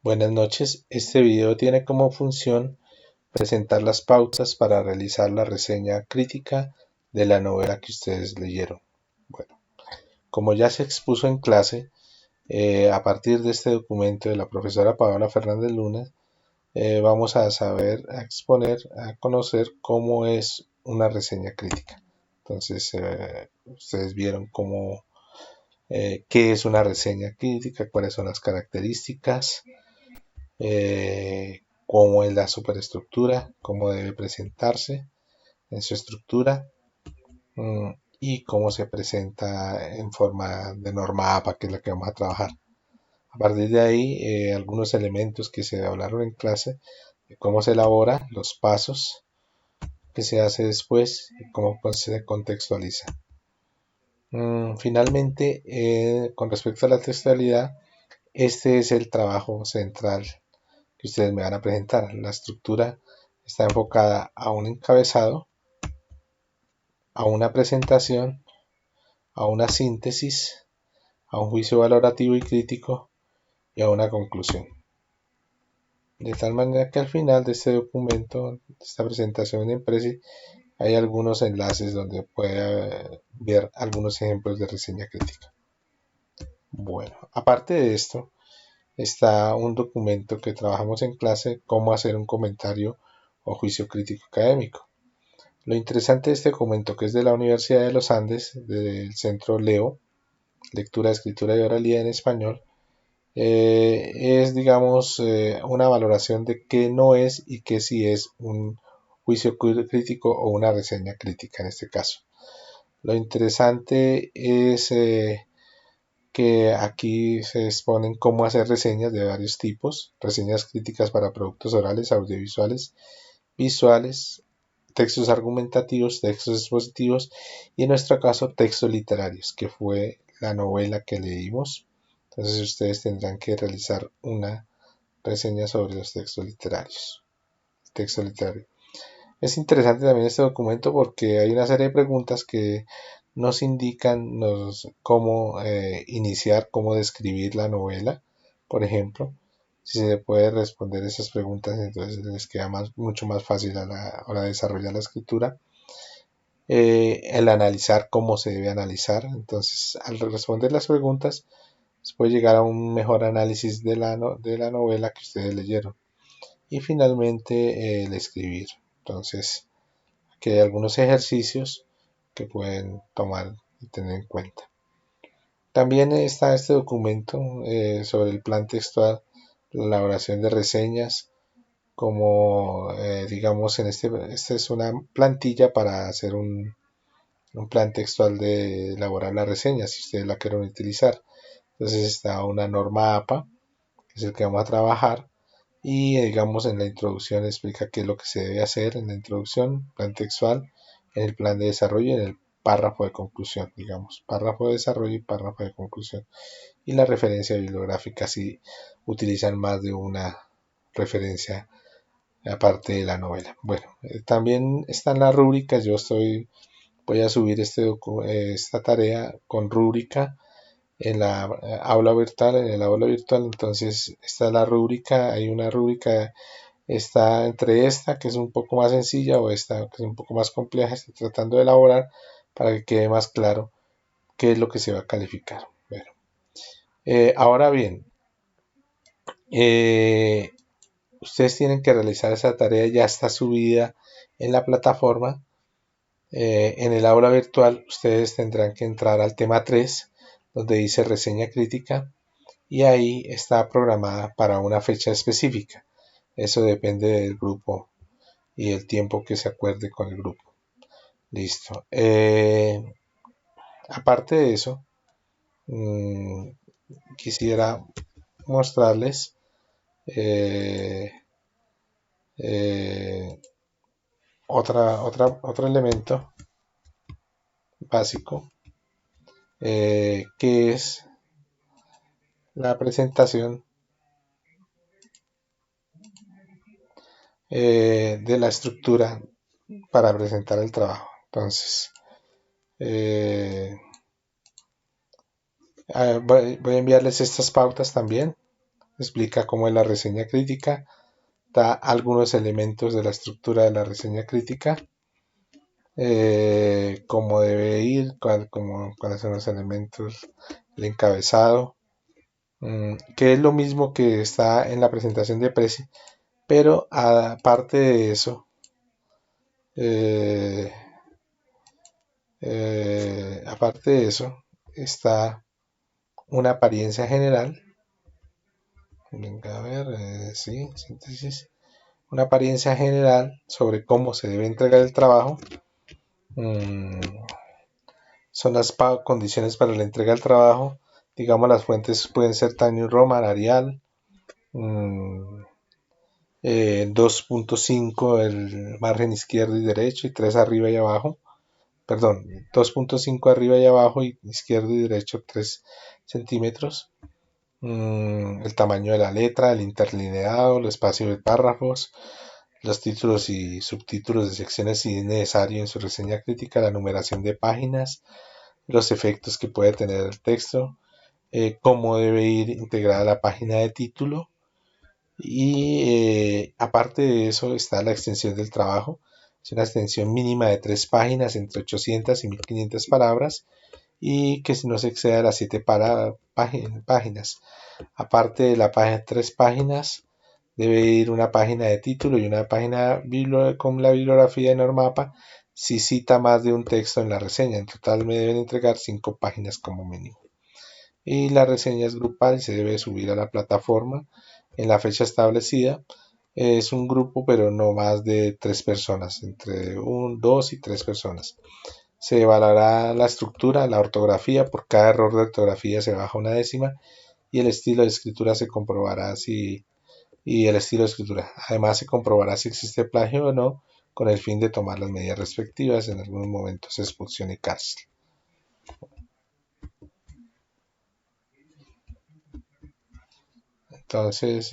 Buenas noches. Este video tiene como función presentar las pautas para realizar la reseña crítica de la novela que ustedes leyeron. Bueno, como ya se expuso en clase, a partir de este documento de la profesora Paola Fernández Luna, vamos a saber, a exponer, a conocer cómo es una reseña crítica. Entonces, ustedes vieron qué es una reseña crítica, cuáles son las características, cómo es la superestructura, cómo debe presentarse en su estructura, y cómo se presenta en forma de norma APA, que es la que vamos a trabajar. A partir de ahí, algunos elementos que se hablaron en clase, de cómo se elabora, los pasos que se hace después y cómo se contextualiza. Finalmente, con respecto a la textualidad, este es el trabajo central que ustedes me van a presentar. La estructura está enfocada a un encabezado, a una presentación, a una síntesis, a un juicio valorativo y crítico y a una conclusión. De tal manera que al final de este documento, de esta presentación en Prezi, hay algunos enlaces donde puede ver algunos ejemplos de reseña crítica. Bueno, aparte de esto, está un documento que trabajamos en clase, cómo hacer un comentario o juicio crítico académico. Lo interesante de este documento, que es de la Universidad de los Andes, del centro LEO, Lectura, Escritura y Oralidad en Español, es, digamos, una valoración de qué no es y qué sí es un juicio crítico o una reseña crítica en este caso. Lo interesante es que aquí se exponen cómo hacer reseñas de varios tipos, reseñas críticas para productos orales, audiovisuales, visuales, textos argumentativos, textos expositivos y en nuestro caso textos literarios, que fue la novela que leímos. Entonces ustedes tendrán que realizar una reseña sobre los textos literarios. Texto literario. Es interesante también este documento porque hay una serie de preguntas que nos indican cómo iniciar, cómo describir la novela, por ejemplo. Si se puede responder esas preguntas, entonces les queda mucho más fácil a la hora de desarrollar la escritura. El analizar cómo se debe analizar. Entonces, al responder las preguntas, se puede llegar a un mejor análisis de la novela que ustedes leyeron. Y finalmente, el escribir. Entonces, aquí hay algunos ejercicios que pueden tomar y tener en cuenta. También está este documento sobre el plan textual, la elaboración de reseñas, como digamos esta es una plantilla para hacer un plan textual de elaborar la reseña si ustedes la quieren utilizar. Entonces está una norma APA, que es el que vamos a trabajar, y digamos en la introducción explica qué es lo que se debe hacer en la introducción, plan textual, en el plan de desarrollo y en el párrafo de conclusión, digamos, párrafo de desarrollo y párrafo de conclusión. Y la referencia bibliográfica si utilizan más de una referencia aparte de la novela. Bueno, también están las rúbricas, voy a subir esta tarea con rúbrica en la aula virtual, en el aula virtual. Entonces está la rúbrica, hay una rúbrica, está entre esta que es un poco más sencilla o esta que es un poco más compleja. Estoy tratando de elaborar para que quede más claro qué es lo que se va a calificar. Bueno, ahora bien, eh, ustedes tienen que realizar esa tarea, ya está subida en la plataforma. En el aula virtual ustedes tendrán que entrar al tema 3, donde dice reseña crítica, y ahí está programada para una fecha específica. Eso depende del grupo y el tiempo que se acuerde con el grupo. Listo. Aparte de eso, quisiera mostrarles eh, eh, otro elemento básico, que es la presentación de la estructura para presentar el trabajo. Entonces, voy a enviarles estas pautas también explica cómo es la reseña crítica, da algunos elementos de la estructura de la reseña crítica, cómo debe ir, cuáles son los elementos, el encabezado, que es lo mismo que está en la presentación de Prezi, pero aparte de eso, eh, aparte de eso, está una apariencia general. Venga a ver, sí, síntesis. Una apariencia general sobre cómo se debe entregar el trabajo. Mm, Son las condiciones para la entrega del trabajo. Digamos, las fuentes pueden ser Times New Roman, Arial. 2.5 el margen izquierdo y derecho y 3 arriba y abajo. Perdón, 2.5 arriba y abajo y izquierdo y derecho 3 centímetros. El tamaño de la letra, el interlineado, el espacio de párrafos, los títulos y subtítulos de secciones si es necesario en su reseña crítica, la numeración de páginas, los efectos que puede tener el texto, cómo debe ir integrada la página de título y aparte de eso está la extensión del trabajo. Es una extensión mínima de 3 páginas entre 800 y 1500 palabras y que no se exceda de las 7 páginas. Aparte de la página 3 páginas, debe ir una página de título y una página con la bibliografía de Normapa si cita más de un texto en la reseña. En total me deben entregar 5 páginas como mínimo. Y la reseña es grupal y se debe subir a la plataforma en la fecha establecida. Es un grupo, pero no más de 3 personas, entre 1, 2 y 3 personas. Se evaluará la estructura, la ortografía, por cada error de ortografía se baja una décima y el estilo de escritura se comprobará y el estilo de escritura. Además se comprobará si existe plagio o no con el fin de tomar las medidas respectivas, en algunos momentos expulsión y cárcel. Entonces,